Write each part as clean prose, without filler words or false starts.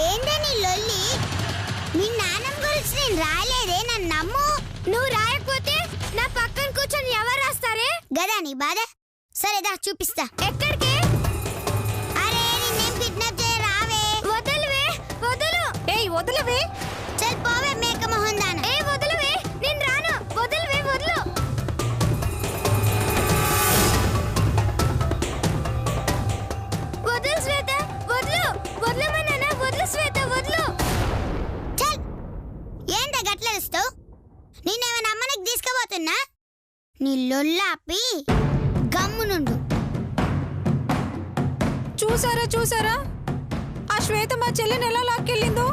ఏందని లొల్లి? మీ నాన్నమ్మ గురించి నేను రాలేదే, నన్ను నమ్ము. నువ్వు రాయకపోతే నా పక్కన కూర్చొని ఎవరు రాస్తారే? గదా నీ బాధ. సరేదా చూపిస్తా. ఎక్కడికి? అరే నిన్నేం కిడ్నాప్ చేయ రావే. వదలవే, వదలు. ఏయ్ వదలవే. చల్ పోవే మేక మొహం దాన. ఏ వదలవే, నేను రాను. వదలవే, వదలు. వదలు శ్వేత, వదలు. వదలమన్నానా? వదలు శ్వేత, వదలు. చల్ ఏంటా గట్లేస్తావు? నేనేమైనా అమ్మనికి తీసుకుపోతున్నా? నీ లొల్లాపి గమ్మునుండు. చూసారా ఆ శ్వేత మా చెల్లిని ఎలా లాక్కెళ్ళిందో.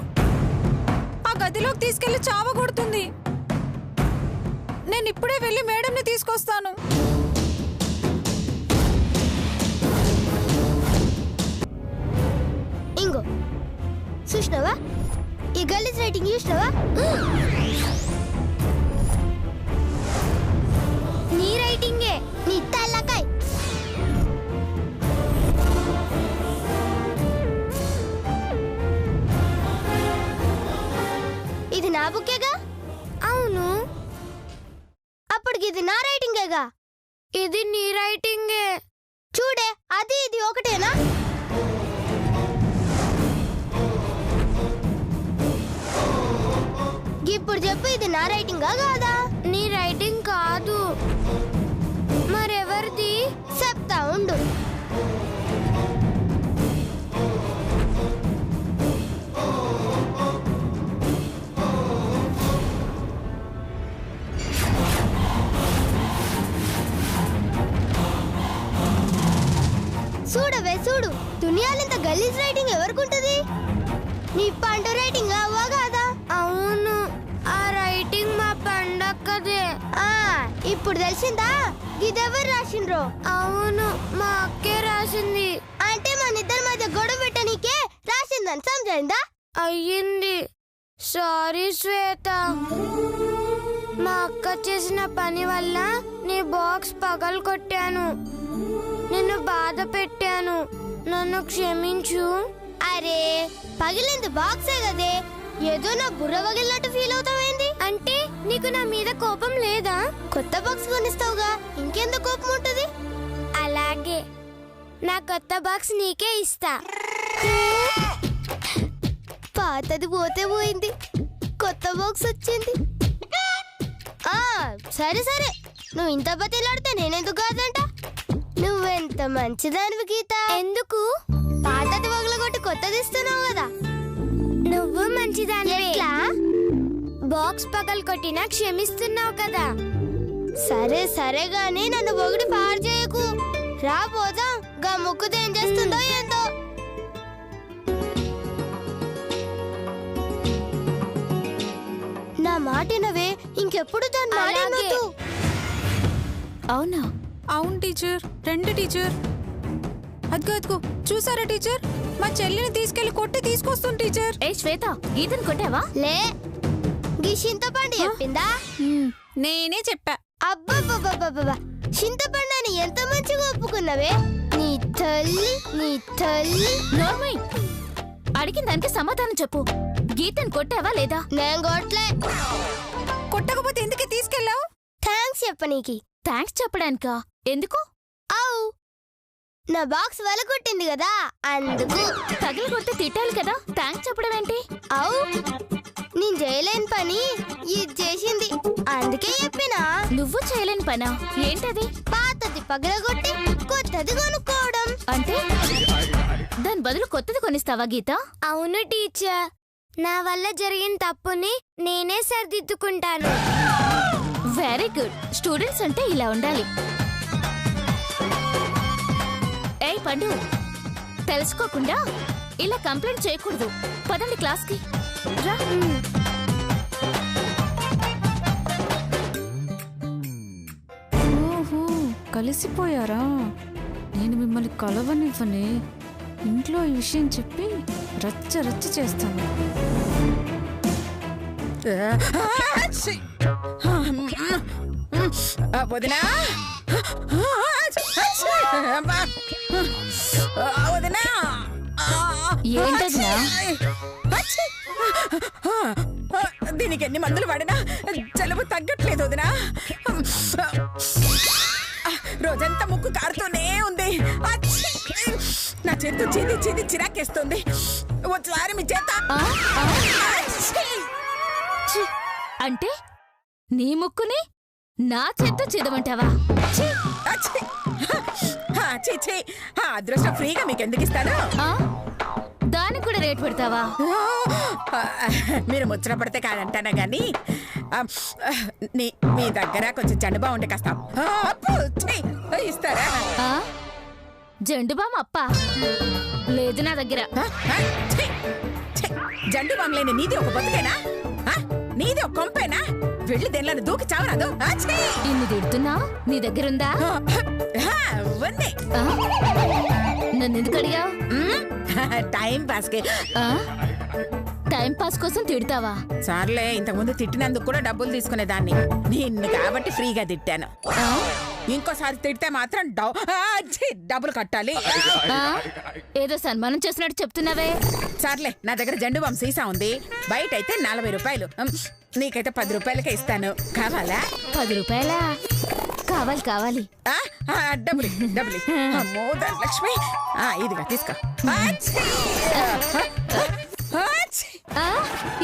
ఆ గదిలోకి తీసుకెళ్లి చావగొడుతుంది. నేను ఇప్పుడే వెళ్ళి మేడంని తీసుకొస్తాను. ఇంగో చూసినావా? ఈ గలీజ్ రైటింగ్ చూసినావా? నీ రైటింగే. నీ తల్లకాయ్. ఇది నా బుక్కేగా? అవును. అప్పటికి ఇది నా రైటింగేగా? ఇది నీ రైటింగే. చూడే, అది ఇది ఒకటేనా? ఇప్పుడు చెప్పు, ఇది నా రైటింగా కాదా? నీ రైటింగ్ కాదు. మరెవరిది? చెప్తా ఉండు. చూడవే చూడు, దునియాలింత గలీజ్ రైటింగ్ ఎవరికుంటది? నీ పండు రైటింగ్ అవ్వా కాదా? అవును, ఆ రైటింగ్ మా పండక్కదే. ఇప్పుడు తెలిసిందా ఇదెవరు రాసిండ్రో? అవును, మా అక్కే రాసింది. అంటే మన ఇద్దరి మధ్య గొడవ పెట్టనీకే రాసిందని సమజైందా? అయ్యింది. సారీ శ్వేత, మా అక్క చేసిన పని వల్ల నీ బాక్స్ పగలు కొట్టాను, నిన్ను బాధ పెట్టాను, నన్ను క్షమించు. అరే పగిలింది బాక్సే కదే, ఏదో నా బుర్ర పగిలినట్టు ఫీల్ అవుతావేంది? అంటే నీకు నా మీద కోపం లేదా? కొత్త బాక్స్ కొనిస్తావుగా, ఇంకెందుకు కోపం ఉంటది? అలాగే, నా కొత్త బాక్స్ నీకే ఇస్తా. పాతది పోతే పోయింది, కొత్త బాక్స్ వచ్చింది. సరే సరే, నువ్వు ఇంత బతిలాడితే నేనెందుకు కాదంట? నువ్వెంత మంచిదానివి గీత. ఎందుకు? పాతది వగలగొట్టి కొత్తది ఇస్తున్నావు కదా. నువ్వు మంచిదానివే. ఎట్లా? బాక్స్ పగలు కొట్టినా క్షమిస్తున్నావు కదా. సరే సరే గాని నన్ను పొగిడి పాడు చేయకు. రా పోదాం, గా ముక్కుదేం చేస్తుందో ఏందో. నా మాటినవే, ఇంకెప్పుడు దాన్ని మాట్లాడదు. అవునా? అవును టీచర్, రండి టీచర్. అదిగో చూసారా టీచర్, మా చెల్లిని తీసుకెళ్లి కొట్టి తీసుకొస్తుంది టీచర్. ఏ శ్వేత, గీతను కొట్టావా? లే, గీ చింతపండు చెప్పిందా? నేనే చెప్పా. అబ్బబ్బబ్బబ్బబ్బా, చింతపండు అని ఎంత మంచిగా ఒప్పుకున్నావే. నీ తల్లి, నీ తల్లి. నోర్మై, అడిగిన దానికి సమాధానం చెప్పు. గీతను కొట్టావా లేదా? నేను కొట్లే. కొట్టకపోతే ఎందుకు తీసుకెళ్ళావు? థ్యాంక్స్ చెప్పనీకి. థ్యాంక్స్ చెప్పడానికా? ఎందుకు? అవు, నా బాక్స్ వెలగొట్టింది కదా, అందుకు. తగిలి కొడితే తిట్టాలి కదా, థ్యాంక్స్ చెప్పడం ఏంటి? అవు, నేను చేయలేని పని ఇది చేసింది, అందుకే చెప్పినా. నువ్వు చేయలేని పనా? ఏంటది? పాతది పగలగొట్టి కొత్తది కొనుక్కోవడం. అంటే దాని బదులు కొత్తది కొనిస్తావా గీత? అవును టీచర్, నా వల్ల జరిగిన తప్పుని నేనే సరిదిద్దుకుంటాను. Very good. స్టూడెంట్స్ అంటే ఇలా ఉండాలి. ఏయ్ పండు, తెలుసుకోకుండా ఇలా కంప్లైంట్ చేయకూడదు. పదండి క్లాస్కి రా. ఓహో, కలిసిపోయారా? నేను మిమ్మల్ని కలవనివ్వనే. ఇంట్లో ఈ విషయం చెప్పి రచ్చ రచ్చ చేస్తాను. వదినా, అబ్బా. వదినా. ఏంటదినా? అచ్చి. దీనికి ఎన్ని మందులు వాడినా జలుబు తగ్గట్లేదు వదినా. రోజంతా ముక్కు కారుతూనే ఉంది. అచ్చి. నా చేతు చీది చీది చిరాకేస్తుంది. ఒకసారి మీ చేత. అచ్చి. అంటే నీ ముక్కుని నా చేత్తో చిదమంటావా? ఛీ! అచ్చి. ఛీ, ఛీ. ఆ అదృష్టం ఫ్రీగా మీకు ఎందుకు ఇస్తాను? ఆ? దానికి కూడా రేట్ పెడతావా? మీరు ముచ్చట పడితే కాదంటానా గాని మీ దగ్గర కొంచెం జండు ఉంటే కాస్త అప్పు ఇస్తారా? ఆ? జండు బామ్ అప్ప లేదు నా దగ్గర. జండు బామ్ లేని నీది ఒక బతుకేనా? నీది ఒక కొంపేనా? వెళ్ళి దేనిలో దూకి చావరాదు. ఇన్ని తిడుతున్నా నీ దగ్గరుందా? ఉంది. నన్ను ఎందుకు అడిగావు? టైం పాస్ కి. టైం పాస్ కోసం తిడతావా? సార్లే, ఇంతకుముందు తిట్టినందుకు కూడా డబ్బులు తీసుకునేదాన్ని. నిన్ను కాబట్టి ఫ్రీగా తిట్టాను. ఇంకోసారి తిడితే మాత్రం డబ్బులు కట్టాలి. ఏదో సన్మానం చేసినట్టు చెప్తున్నావే. సార్లే, నా దగ్గర జండు బామ్ సీసా ఉంది. బయట అయితే 40 రూపాయలు. నీకైతే 10 రూపాయలకే ఇస్తాను. కావాలా? 10 రూపాయలా? కావాలి కావాలి. డబ్బులు డబ్బులు. అమ్మో ధనలక్ష్మి, ఇదిగా తీసుకో.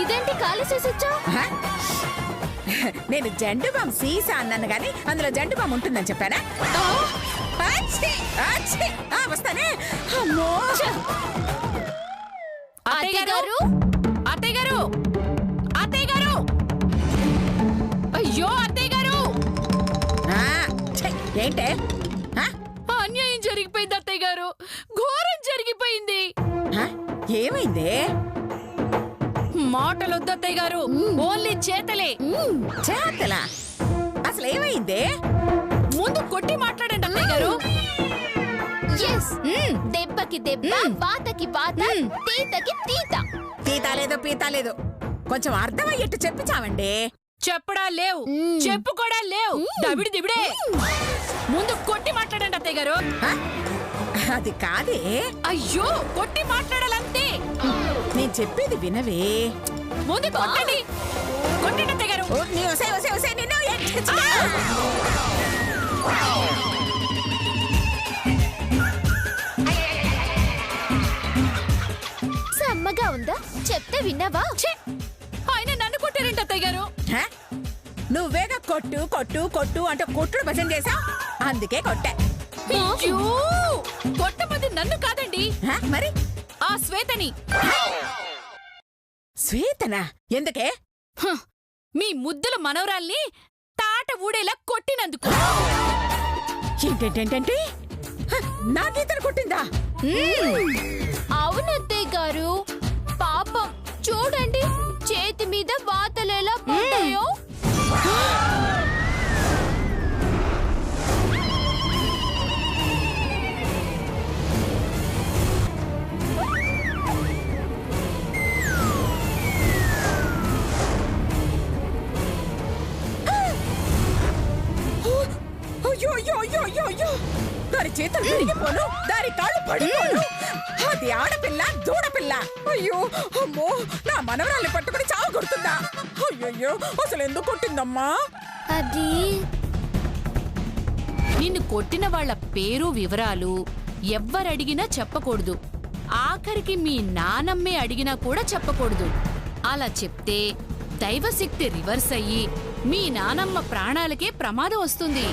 ఇదేంటి ఖాళీ చేసొచ్చా? నేను జండు బామ్ సీసా అన్నాను గాని అందులో జండు బామ్ ఉంటుందని చెప్పానా? వస్తానే. అమ్మో. అత్తయ్య గారు, అత్తయ్య గారు, అత్తయ్య గారు, అయ్యో అత్తయ్య గారు, ఏంటే? అన్యాయం జరిగిపోయింది అత్తయ్య గారు, ఘోరం జరిగిపోయింది. ఏమైంది? మాటలు వద్దు అత్తయ్య గారు, ఓన్లీ చేతలే. చేతలా? అసలు ఏమైంది? ముందు కొట్టి మాట్లాడండి అత్తయ్య గారు. దెబ్బకి దెబ్బ, బాతకి బాత, తీతకి తీత. తీతాలేదో పీతాలేదు, కొంచెం అర్థమయ్యేట్టు చెప్పించామండి. చెప్పడా లేవు, చెప్పుకోడా లేవు, దబిడి దిబిడే. ముందు కొట్టి మాట్లాడండి అత్తయ్య గారు. అది కాదే. అయ్యో, కొట్టి మాట్లాడాలంతే. నేను చెప్పేది వినవే. ముందు కొట్టండి, కొట్టండి అత్తయ్య గారు. సమ్మగా ఉందా? చెప్తే విన్నావా? ఆయన నన్ను కొట్టారంట అత్తయ్య గారు. నువ్వేగా కొట్టు కొట్టు కొట్టు అంటే కొట్టుడు భజన చేసా, అందుకే కొట్టా. కొట్టమంది నన్ను కాదండి, మరి ఆ శ్వేతని. శ్వేతనా? ఎందుకే? మీ ముద్దుల మనవరాల్ని తాట ఊడేలా కొట్టినందుకు. ఏంటేంటేంటి? నా గీతను కొట్టిందా? అవునత్తయ్య గారు, పాపం చూడండి చేతి మీద వాతలు ఎలా పడ్డాయో. దాని చేతులు విరిగిపోను, దాని కాళ్ళు పడిపోను. అది ఆడపిల్ల, దూడపిల్ల. అయ్యో అమ్మో, నా మనవరాల్ని పట్టుకుని చావు కొడుతుందా? అయ్యో, అసలు ఎందుకు కొట్టిందమ్మా? అది నిన్ను కొట్టిన వాళ్ళ పేరు వివరాలు ఎవ్వరడిగినా చెప్పకూడదు. ఆఖరికి మీ నానమ్మే అడిగినా కూడా చెప్పకూడదు. అలా చెప్తే దైవశక్తి రివర్స్ అయ్యి మీ నానమ్మ ప్రాణాలకే ప్రమాదం వస్తుంది.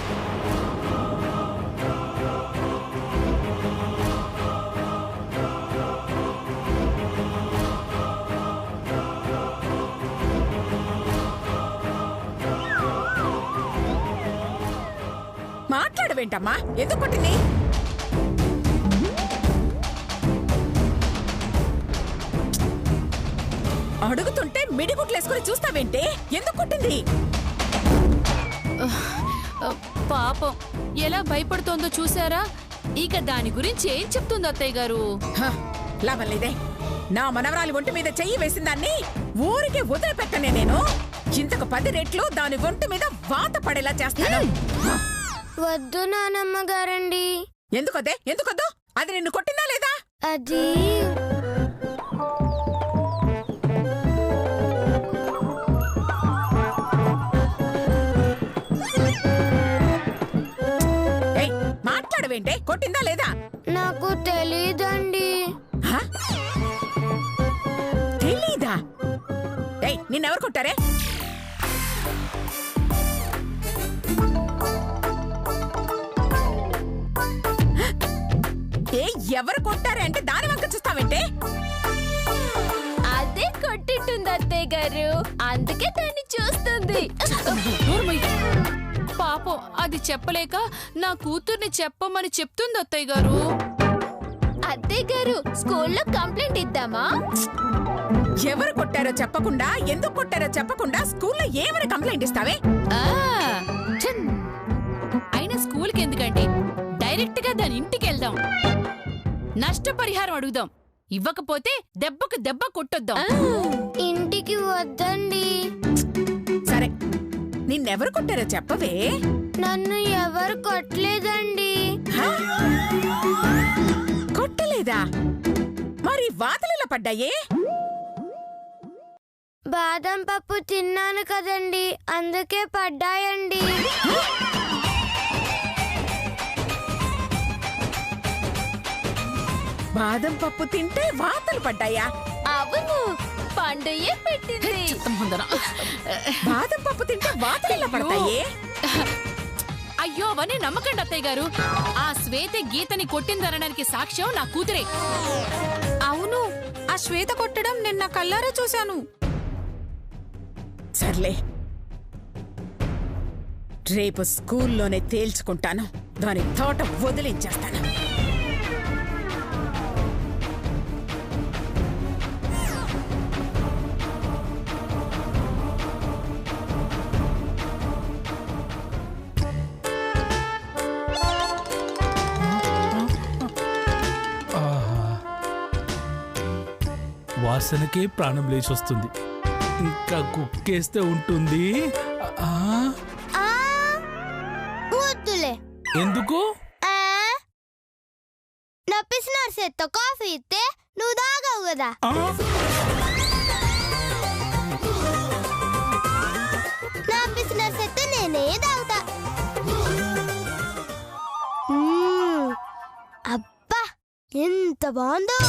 మాట్లాడవేంటమ్మా? ఎందుకు కొట్టింది? అడుగుతుంటే మిడిగుట్లేసుకుని చూస్తావేంటి? ఎందుకు కొట్టింది? పాపం ఎలా భయపడుతోందో చూసారా? ఇక దాని గురించి ఏం చెప్తుందో అత్తయ్య గారు? లాభం లేదే. నా మనవరాలి ఒంటి మీద చెయ్యి వేసిందాన్ని ఊరికే వదిలిపెట్టనే నేను. ఇంతకు 10 రెట్లు దాని ఒంటి మీద వాత పడేలా చేస్తాను. వద్దు నానమ్మ గారండి. ఎందుకొద్దే ఎందుకొద్దు? అది నిన్ను కొట్టిందా లేదా? అది మాట్లాడవేంటే? కొట్టిందా లేదా? నాకు తెలీదండి. తెలీదా? నిన్నెవరు కొట్టారే? ఎవరు కొట్టారే అంటే దాని వంక చూస్తావేంటే? అదే కొట్టింటుంది అత్తయ్య గారు, అందుకే దాన్ని చూస్తుంది. పాపం అది చెప్పలేక నా కూతుర్ని చెప్పమని చెప్తుంది అత్తయ్య గారు. అత్తయ్య గారు స్కూల్లో కంప్లైంట్ ఇద్దామా? ఎవరు కొట్టారో చెప్పకుండా, ఎందుకు కొట్టారో చెప్పకుండా స్కూల్లో ఏమని కంప్లైంట్ ఇస్తావే? అయినా స్కూల్కి ఎందుకండి, డైరెక్ట్ గా దాని ఇంటికి వెళ్దాం, నష్టపరిహారం అడుగుదాం. ఇవ్వకపోతే దెబ్బకు దెబ్బ కొట్టొద్దాం. ఇంటికి వద్దండి. సరే, నిన్నెవరు కొట్టారో చెప్పవే. నన్ను ఎవరు కొట్టలేదండి. కొట్టలేదా? మరి వాతలలో పడ్డాయే? బాదం పప్పు తిన్నాను కదండి, అందుకే పడ్డాయండి. బాదం పప్పు తింటే వాతలు పడ్డాయా? అవును, పండుయే పెట్టింది. బాదం పప్పు తింటే వాతలు ఎలా పడతాయే? అయ్యో అవన్నీ నమ్మకండి అత్తయ్య గారు. ఆ శ్వేత గీతని కొట్టిందనడానికి సాక్ష్యం నా కూతురే. అవును, ఆ శ్వేత కొట్టడం నేను నా కళ్ళారా చూశాను. సర్లే, రేపు స్కూల్లోనే తేల్చుకుంటాను. దాని తోట వదిలించేస్తాను. వాసనకే ప్రాణం లేచొస్తుంది. ఇంకా కుక్కేస్తే ఉంటుంది. వద్దులే. ఎందుకు? నా పిసినారు చేత్తో కాఫీ ఇస్తే నువ్వు తాగావు కదా. నా పిసినారు చేత్తో నేనే తాగుతా. అబ్బా ఎంత బాగుందో.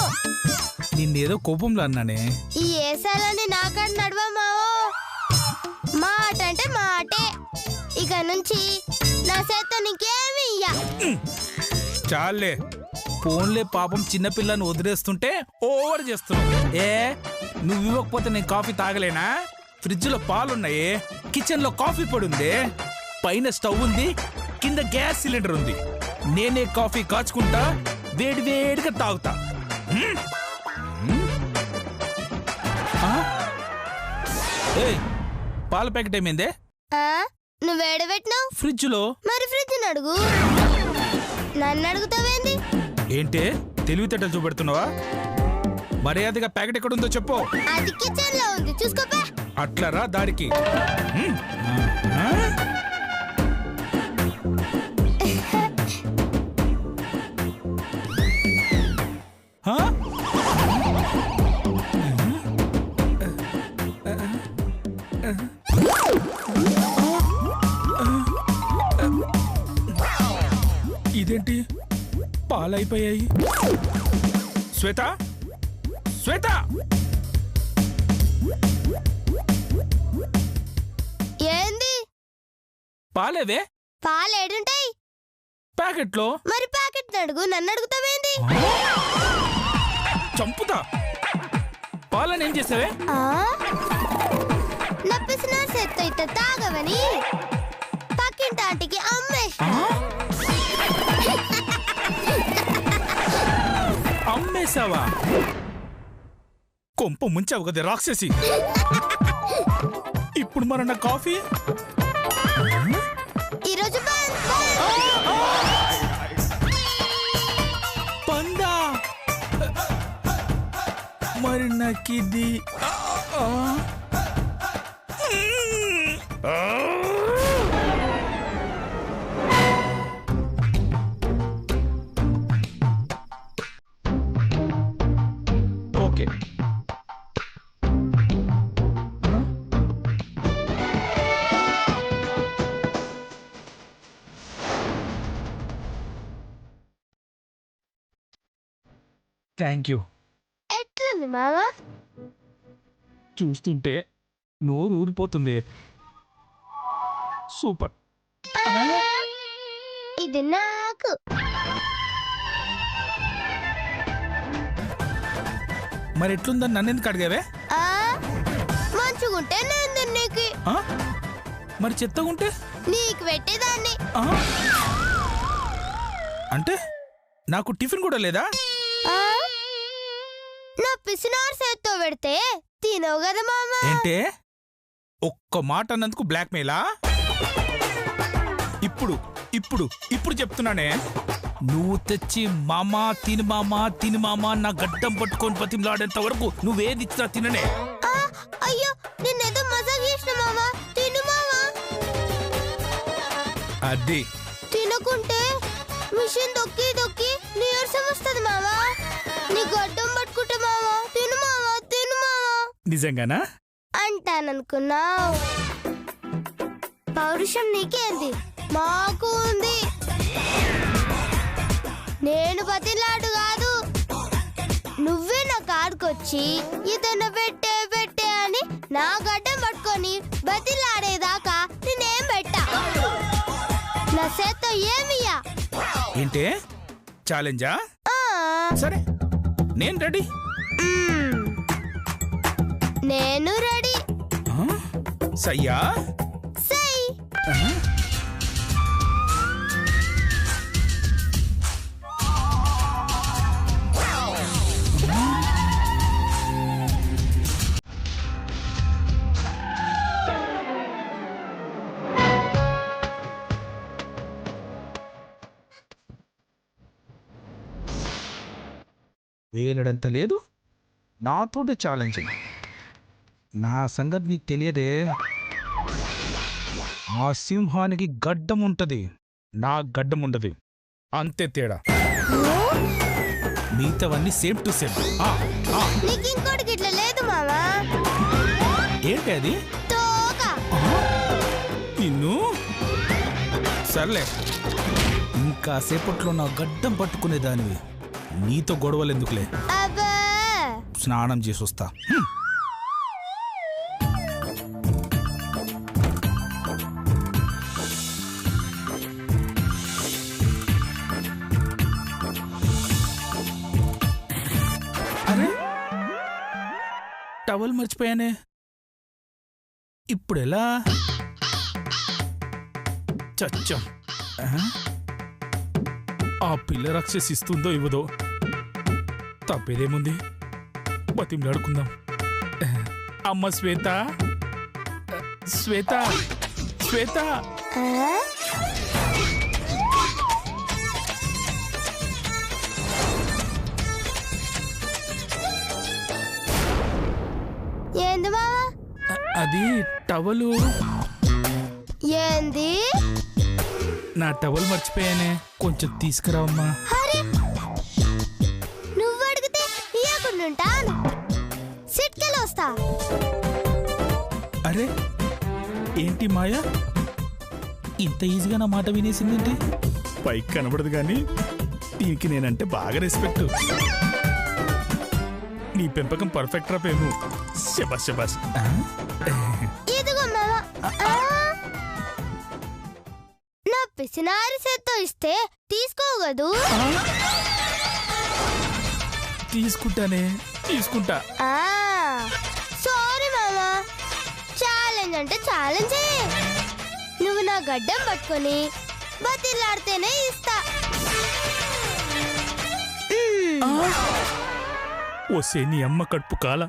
నిన్నేదో కోపంలో అన్నానే. ఈ ఏసాలని నాకాడ నడవమావో. మాట అంటే మాటే. ఇక నుంచి నా చేత్తో నీకేమి ఇయ్యా. చాలే, ఫోన్లే. పాపం చిన్నపిల్లని వదిలేస్తుంటే ఓవర్ చేస్తున్నావు. నువ్వు ఇవ్వకపోతే నేను కాఫీ తాగలేనా? ఫ్రిడ్జ్ లో పాలున్నాయి, కిచెన్ లో కాఫీ పొడి ఉంది, పైన స్టవ్ ఉంది, కింద గ్యాస్ సిలిండర్ ఉంది. నేనే కాఫీ కాచుకుంటా, వేడి వేడిగా తాగుతా. పాల ప్యాకెట్ ఏమైందే? నువ్వు వేడబెట్టినావు ఫ్రిడ్జ్ లో. మరి ఫ్రిడ్జ్ అడుగు. నన్ను అడుగుతావేంది? ఏంటే తెలివితేటలు చూపెడుతున్నావా? మర్యాదగా ప్యాకెట్ ఎక్కడుందో చెప్పు. అది కిచెన్ లో ఉంది, చూసుకోపా. అట్లా రా దారికి. ఇదేంటి పాలైపోయాయి? శ్వేత, శ్వేత, ఏంది? పాలేవే? పాలు ఏడుంటాయి? ప్యాకెట్ లో. మరి ప్యాకెట్ అడుగు, నన్ను అడుగుతావేంది? చంపుతా. పాలని ఏం చేసావే? నప్పిసిన సెట్ అయితే తాగవని పక్కింటి ఆంటీకి అమ్మేసి. అమ్మేశావా? కొంప ముంచావు కదా రాక్షసి. ఇప్పుడు మన నా కాఫీ ఈరోజు పందా. మరి నాకిది ఓకే. Thank you. ఎట్లుంది మావా? చూస్తుంటే నోరు ఊరిపోతుంది. సూపర్. ఇది నాకు. మరి ఎట్లుందని నన్ను ఎందుకు అడిగావే? ఆ, మంచిగుంటే నేను తిన్నీకి, ఆ? మరి చెత్తగుంటే నీకు పెట్టేదాన్ని. ఆ? అంటే నాకు టిఫిన్ కూడా లేదా? ఆ, నా పిసినారు చేత్తో పెడితే తినవు కదా మామా. ఏంటే ఒక్క మాట అన్నందుకు బ్లాక్ మెయిలా? ఇప్పుడు ఇప్పుడు ఇప్పుడు చెప్తున్నానే, నువ్వు తెచ్చి మామా తిని మామా నా గడ్డం పట్టుకొని బతిమలాడేంత వరకు నువ్వేది ఇచ్చినా తిననే. ఆ, అయ్యో నిన్నేదో మజాక్ చేసిన మామా. తిను మామా. అది తినకుంటే మిషన్ దొక్కి దొక్కి నీరసం వస్తుంది మామా. నీ గడ్డం పట్టుకుంటే మామా. తిను మామా, తిను మామా నిజంగానా? అంటాననుకున్నావు. పౌరుషం నీకేంది, మాకు ఉంది. నేను బతిలాడు కాదు, నువ్వే నా కాడుకొచ్చి ఇతను పెట్టే పెట్టే అని నా గడ్డం పట్టుకొని బతిలాడేదాకా నేనేం పెట్టా. నా చేత్తో ఏమియ్యా. ఏంటే ఛాలెంజా? సరే నేను రెడీ. నేను రెడీ. సయ్యా? సై. వేలడంత లేదు, నాతోటి ఛాలెంజ్. నా సంగతి నీకు తెలియదే. ఆ సింహానికి గడ్డం ఉంటది, నా గడ్డం ఉండదు, అంతే తేడా. మిగతావన్నీ సేమ్ టు సేమ్. నీకు ఇంకోటికి ఇట్లా లేదు మామా. ఏంటి అది? తోక. నిన్ను సర్లే, ఇంకా సేపట్లో నా గడ్డం పట్టుకునేదానివి. నీతో గొడవలు ఎందుకులే, అబ్బా స్నానం చేసి వస్తా. అరే టవల్ మర్చిపోయానే, ఇప్పుడు ఎలా? చచ్చం. ఆ పిల్ల రక్షస్ ఇస్తుందో ఇవ్వదో తప్పేదేముంది, బతిమలాడుకుందాం. అమ్మ శ్వేత, శ్వేత, శ్వేత. ఏంది మావా? అది టవలు. ఏంది? నా టవల్ మర్చిపోయానే, కొంచెం తీసుకురావమ్మా. అరే నువ్వు అడిగితే ఇయ్యకుండుంటాను, సిట్కెళ్ళి వస్తా. అరే ఏంటి మాయా, ఇంత ఈజీగా నా మాట వినేసిందేంటి? పైకి కనబడదు కానీ దీనికి నేనంటే బాగా రెస్పెక్ట్. నీ పెంపకం పర్ఫెక్ట్ రా పేము. శబాష్ శబాష్. ఇదిగో మావా. నా పిసినారి చేత్తో ఇస్తే తీసుకోగదు. తీసుకుంటానే, తీసుకుంటా. సారీ మామా. ఛాలెంజ్ అంటే ఛాలెంజ్. నువ్వు నా గడ్డం పట్టుకొని బతిలాడితేనే ఇస్తా. ఓసే నీ అమ్మ కడుపు కాల.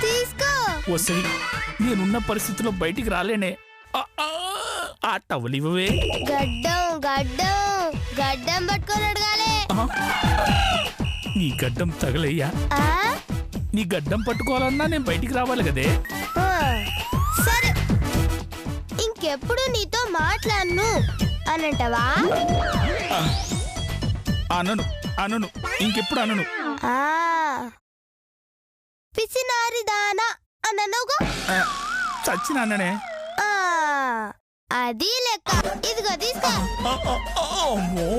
తీసుకో. ఓసే నేనున్న పరిస్థితిలో బయటికి రాలేనే. ఆ టవల్ ఇవ్వవే. గడ్డం గడ్డం గడ్డం పట్టుకొని అడగాలి. నీ గడ్డం తగలయ్యా. ఆ? నీ గడ్డం పట్టుకోవాలన్నా నేను బయటికి రావాలి కదే. ఆ, సరే ఇంకెప్పుడు నీతో మాట్లాడను అనంటవా? అనను అనను ఇంకెప్పుడు అనను. ఆ, పిసినారిదానా అననుగా. చచ్చినాననే. ఆ, అది లెక్క. ఇదిగో తీసుకో. అమ్మో